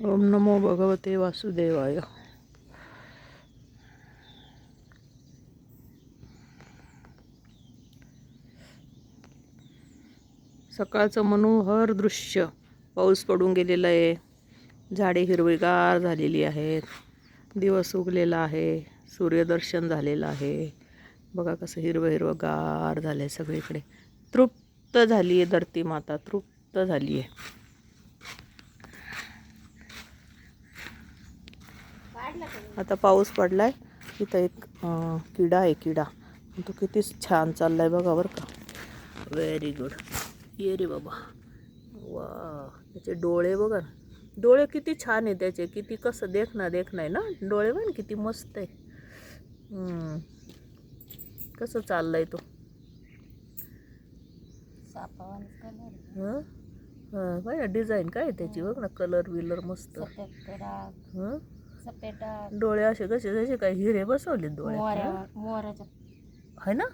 ओम नमो भगवते वासुदेवाय. सकाळचं मनोहर दृश्य. पाऊस पडून गेलेला आहे. झाडे हिरवीगार झालेली आहेत. दिवस उगलेला आहे. सूर्यदर्शन झालेलं आहे. बघा कसं हिरवं हिरवंगार झालं आहे सगळीकडे. तृप्त झाली आहे धरती माता, तृप्त झाली आहे. आता पाऊस पडलाय. इथं एक किडा आहे. किडा तो किती छान चाललाय बघा बरं का. Very good. ये रे बाबा. वा, त्याचे डोळे बघा. डोळे किती छान आहे त्याचे. किती कसं देखणार ना डोळे बघ किती मस्त आहे. कसं चाललंय तो. काय डिझाईन काय त्याची बघ ना. कलर विलर मस्त. डोळे असे कसे जसे काय हिरे बसवले डोळे आहे ना.